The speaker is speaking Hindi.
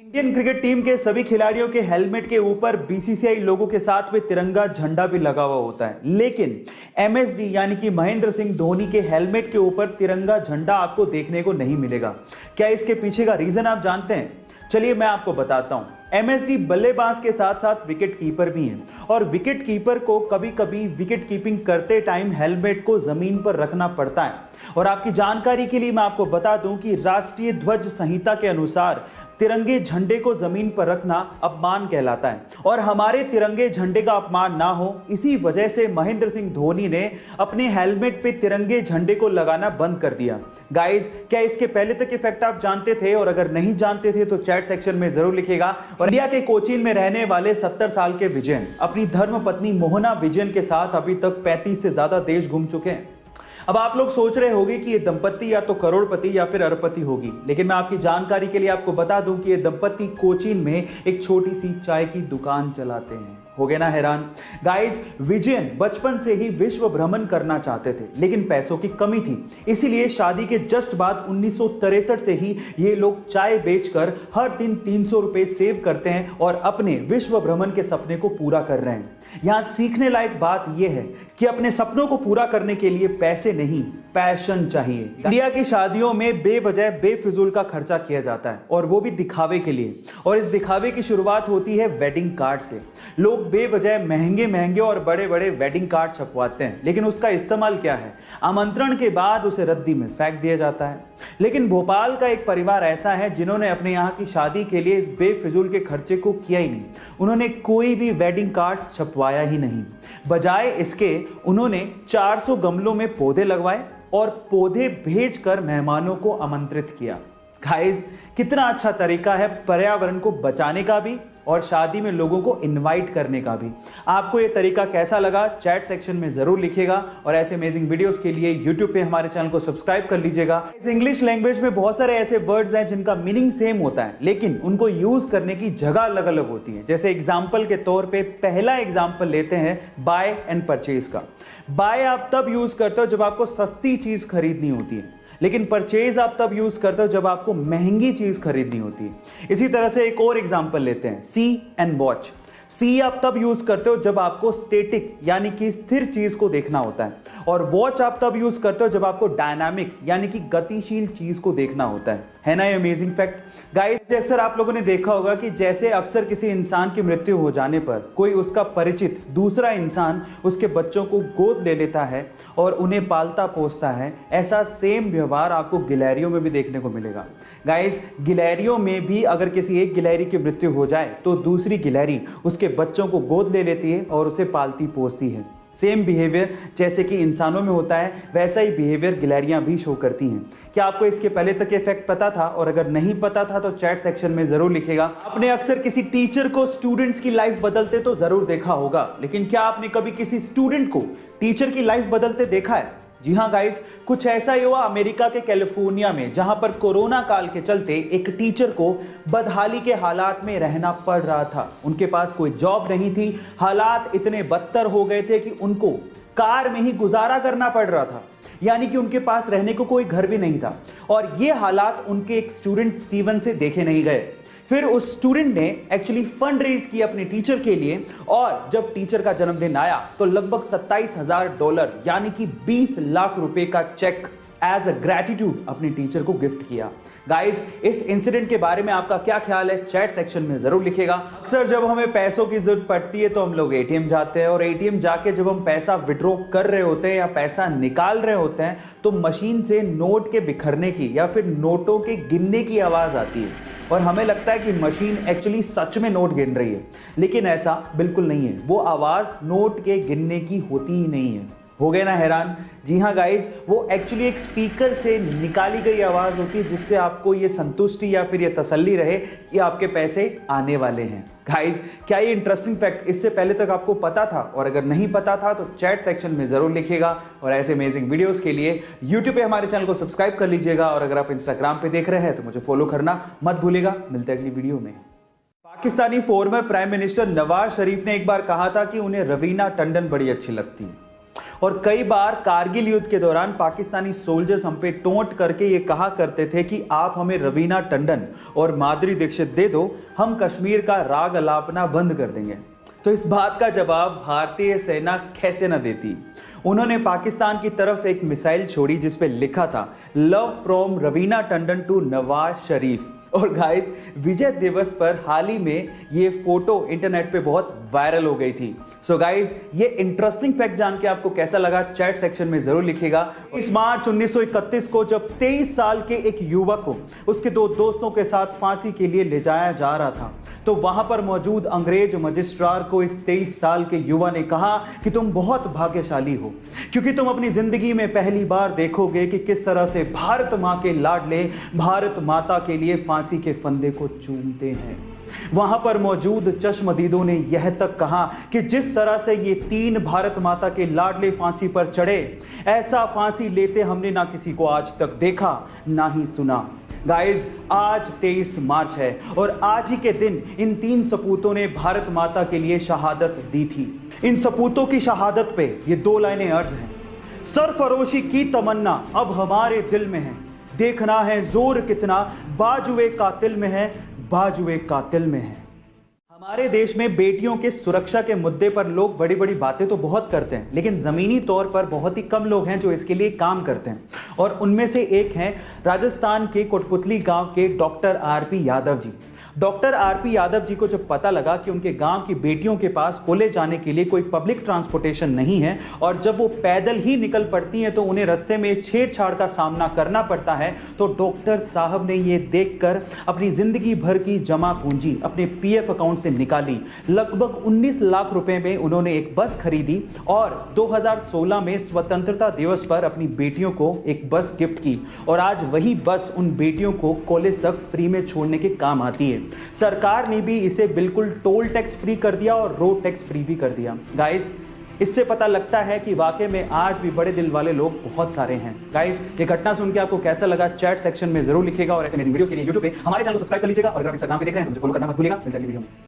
इंडियन क्रिकेट टीम के सभी खिलाड़ियों के हेलमेट के ऊपर बीसीसीआई लोगों के साथ में तिरंगा झंडा भी लगा हुआ होता है, लेकिन एमएसडी यानी कि महेंद्र सिंह धोनी के हेलमेट के ऊपर तिरंगा झंडा आपको देखने को नहीं मिलेगा। क्या इसके पीछे का रीजन आप जानते हैं? चलिए मैं आपको बताता हूं। एमएसडी बल्लेबाज के साथ साथ विकेट कीपर भी हैं और विकेट कीपर को कभी कभी विकेट कीपिंग करते टाइम हेलमेट को जमीन पर रखना पड़ता है। और आपकी जानकारी के लिए मैं आपको बता दूं कि राष्ट्रीय ध्वज संहिता के अनुसार तिरंगे झंडे को जमीन पर रखना अपमान कहलाता है और हमारे तिरंगे झंडे का अपमान ना हो, इसी वजह से महेंद्र सिंह धोनी ने अपने हेलमेट पे तिरंगे झंडे को लगाना बंद कर दिया। गाइस, क्या इसके पहले तक इफेक्ट आप जानते थे? और अगर नहीं जानते थे तो चैट सेक्शन में जरूर लिखिएगा। और इंडिया के कोचीन में रहने वाले 70 साल के विजयन अपनी धर्मपत्नी मोहना विजयन के साथ अभी तक 35 से ज्यादा देश घूम चुके हैं। अब आप लोग सोच रहे होंगे कि ये दंपत्ति या तो करोड़पति या फिर अरबपति होगी, लेकिन मैं आपकी जानकारी के लिए आपको बता दूं कि ये दंपत्ति कोचीन में एक छोटी सी चाय की दुकान चलाते हैं। हो गए ना हैरान? गाइस, विजयन बचपन से ही विश्व भ्रमण करना चाहते थे, लेकिन पैसों की कमी थी, इसीलिए शादी के जस्ट बाद 1963 से ही ये लोग चाय बेचकर हर दिन 300 रुपए सेव करते हैं और अपने विश्व भ्रमण के सपने को पूरा कर रहे हैं। यहां सीखने लायक बात यह है कि अपने सपनों को पूरा करने के लिए पैसे नहीं, पैशन चाहिए। इंडिया की शादियों में बेवजह बेफिजूल का खर्चा किया जाता है और वो भी दिखावे के लिए, और इस दिखावे की शुरुआत होती है वेडिंग कार्ड से। लोग बेवजह महंगे महंगे और बड़े बड़े वेडिंग कार्ड छपवाते हैं, लेकिन उसका इस्तेमाल क्या है? आमंत्रण के बाद उसे रद्दी में फेंक दिया जाता है। लेकिन भोपाल का एक परिवार ऐसा है जिन्होंने अपने यहाँ की शादी के लिए इस बेफिजूल के खर्चे को किया ही नहीं। उन्होंने कोई भी वेडिंग कार्ड छपवाया ही नहीं, बजाय इसके उन्होंने 400 गमलों में पौधे लगवाए और पौधे भेजकर मेहमानों को आमंत्रित किया। गाइस, कितना अच्छा तरीका है पर्यावरण को बचाने का भी और शादी में लोगों को इनवाइट करने का भी। आपको ये तरीका कैसा लगा? चैट सेक्शन में जरूर लिखिएगा और ऐसे अमेजिंग वीडियोस के लिए यूट्यूब पे हमारे चैनल को सब्सक्राइब कर लीजिएगा। इस इंग्लिश लैंग्वेज में बहुत सारे ऐसे वर्ड्स हैं जिनका मीनिंग सेम होता है, लेकिन उनको यूज करने की जगह अलग अलग होती है। जैसे एग्जाम्पल के तौर पर पहला एग्जाम्पल लेते हैं बाय एंड परचेज का। बाय आप तब यूज करते हो जब आपको सस्ती चीज खरीदनी होती है, लेकिन परचेज आप तब यूज करते हो जब आपको महंगी चीज खरीदनी होती है। इसी तरह से एक और एग्जांपल लेते हैं, सी एंड वॉच। सी आप तब यूज करते हो जब आपको स्टैटिक यानी कि स्थिर चीज को देखना होता है, और वॉच आप तब यूज करते हो जब आपको डायनामिक यानी कि गतिशील चीज को देखना होता है ना? ये अमेजिंग फैक्ट। गाइस, अक्सर आप लोगों ने देखा होगा कि जैसे अक्सर किसी इंसान की मृत्यु हो जाने पर कोई उसका परिचित दूसरा इंसान उसके बच्चों को गोद ले लेता है और उन्हें पालता पोसता है, ऐसा सेम व्यवहार आपको गिलहरियों में भी देखने को मिलेगा। गाइस, गिलहरियों में भी अगर किसी एक गिलहरी की मृत्यु हो जाए तो दूसरी गिलहरी उसके बच्चों को गोद ले लेती है और उसे पालती पोसती है। सेम बिहेवियर जैसे कि इंसानों में होता है, वैसा ही बिहेवियर गिलहरियां भी शो करती हैं। क्या आपको इसके पहले तक इफेक्ट पता था? और अगर नहीं पता था तो चैट सेक्शन में जरूर लिखिएगा। आपने अक्सर किसी टीचर को स्टूडेंट्स की लाइफ बदलते तो जरूर देखा होगा, लेकिन क्या आपने कभी किसी स्टूडेंट को टीचर की लाइफ बदलते देखा है? जी हाँ गाइस, कुछ ऐसा ही हुआ अमेरिका के कैलिफोर्निया में, जहां पर कोरोना काल के चलते एक टीचर को बदहाली के हालात में रहना पड़ रहा था। उनके पास कोई जॉब नहीं थी, हालात इतने बदतर हो गए थे कि उनको कार में ही गुजारा करना पड़ रहा था, यानी कि उनके पास रहने को कोई घर भी नहीं था। और ये हालात उनके एक स्टूडेंट स्टीवन से देखे नहीं गए। फिर उस स्टूडेंट ने एक्चुअली फंड रेज किया अपने टीचर के लिए, और जब टीचर का जन्मदिन आया तो लगभग $27,000 यानी कि 20 लाख रुपए का चेक एज अ ग्रेटिट्यूड अपने टीचर को गिफ्ट किया। गाइस, इस इंसिडेंट के बारे में आपका क्या ख्याल है? चैट सेक्शन में जरूर लिखिएगा। अक्सर जब हमें पैसों की जरूरत पड़ती है तो हम लोग एटीएम जाते हैं, और एटीएम जाके जब हम पैसा विड्रॉ कर रहे होते हैं या पैसा निकाल रहे होते हैं तो मशीन से नोट के बिखरने की या फिर नोटों के गिनने की आवाज आती है, और हमें लगता है कि मशीन एक्चुअली सच में नोट गिन रही है, लेकिन ऐसा बिल्कुल नहीं है। वो आवाज नोट के गिनने की होती ही नहीं है। हो गए ना हैरान? जी हाँ गाइस, वो एक्चुअली एक स्पीकर से निकाली गई आवाज होती है जिससे आपको ये संतुष्टि या फिर ये तसल्ली रहे कि आपके पैसे आने वाले हैं। गाइस, क्या ये इंटरेस्टिंग फैक्ट इससे पहले तक आपको पता था? और अगर नहीं पता था तो चैट सेक्शन में जरूर लिखिएगा। और ऐसे अमेजिंग वीडियोस के लिए यूट्यूब पे हमारे चैनल को सब्सक्राइब कर लीजिएगा, और अगर आप इंस्टाग्राम पे देख रहे हैं तो मुझे फॉलो करना मत भूलिएगा। मिलते हैं अगली वीडियो में। Pakistani former prime minister Nawaz Sharif ने एक बार कहा था कि उन्हें रवीना टंडन बड़ी अच्छी लगती है, और कई बार कारगिल युद्ध के दौरान पाकिस्तानी सोल्जर्स हम पे टोंट करके ये कहा करते थे कि आप हमें रवीना टंडन और माधुरी दीक्षित दे दो, हम कश्मीर का राग अलापना बंद कर देंगे। तो इस बात का जवाब भारतीय सेना कैसे न देती। उन्होंने पाकिस्तान की तरफ एक मिसाइल छोड़ी जिस पे लिखा था love from Raveena Tandon to Nawaz Sharif. और गाइस, विजय दिवस पर हाल ही में ये फोटो इंटरनेट पे बहुत वायरल हो गई थी। सो गाइस, ये इंटरेस्टिंग फैक्ट जान के आपको कैसा लगा चैट सेक्शन में जरूर लिखिएगा। इस मार्च 1931 को जब 23 साल के एक युवक को उसके दो दोस्तों के साथ फांसी के लिए ले जाया जा रहा था, तो वहां पर मौजूद अंग्रेज मजिस्ट्रार को इस 23 साल के युवा ने कहा कि तुम बहुत भाग्यशाली हो, क्योंकि तुम अपनी जिंदगी में पहली बार देखोगे कि किस तरह से भारत मां के लाडले भारत माता के लिए फांसी के फंदे को चूमते हैं। वहां पर मौजूद चश्मदीदों ने यह तक कहा कि जिस तरह से ये 3 भारत माता के लाडले फांसी पर चढ़े, ऐसा फांसी लेते हमने ना किसी को आज तक देखा ना ही सुना। गाइज, आज 23 मार्च है और आज ही के दिन इन 3 सपूतों ने भारत माता के लिए शहादत दी थी। इन सपूतों की शहादत पे ये 2 लाइनें अर्ज हैं। सरफरोशी की तमन्ना अब हमारे दिल में है, देखना है जोर कितना बाजुए कातिल में है, बाजुए कातिल में है। हमारे देश में बेटियों के सुरक्षा के मुद्दे पर लोग बड़ी बड़ी बातें तो बहुत करते हैं, लेकिन जमीनी तौर पर बहुत ही कम लोग हैं जो इसके लिए काम करते हैं। और उनमें से एक हैं राजस्थान के कोटपुतली गांव के doctor RP Yadav ji. Doctor RP Yadav ji को जब पता लगा कि उनके गांव की बेटियों के पास कॉलेज जाने के लिए कोई पब्लिक ट्रांसपोर्टेशन नहीं है और जब वो पैदल ही निकल पड़ती हैं तो उन्हें रास्ते में छेड़छाड़ का सामना करना पड़ता है, तो डॉक्टर साहब ने ये देखकर अपनी जिंदगी भर की जमा पूंजी अपने पीएफ अकाउंट से निकाली। लगभग 19 लाख रुपए में उन्होंने एक बस खरीदी और 2016 में स्वतंत्रता दिवस पर अपनी बेटियों को एक बस गिफ्ट की और आज वही बस उन बेटियों को कॉलेज तक फ्री में छोड़ने के काम आती है। सरकार ने भी इसे बिल्कुल टोल टैक्स फ्री कर दिया और रोड टैक्स फ्री भी कर दिया। गाइस, इससे पता लगता है कि वाकई में आज भी बड़े दिल वाले लोग बहुत सारे हैं। गाइस, ये घटना सुन के आपको कैसा लगा चैट सेक्शन में जरूर लिखिएगा और ऐसे अमेजिंग वीडियोस के लिए YouTube पे हमारे चैनल को सब्सक्राइब कर लीजिएगा और अगर आप इंस्टाग्राम पे देख रहे हैं तो मुझे फॉलो करना मत भूलिएगा। मिलते हैं अगली वीडियो में।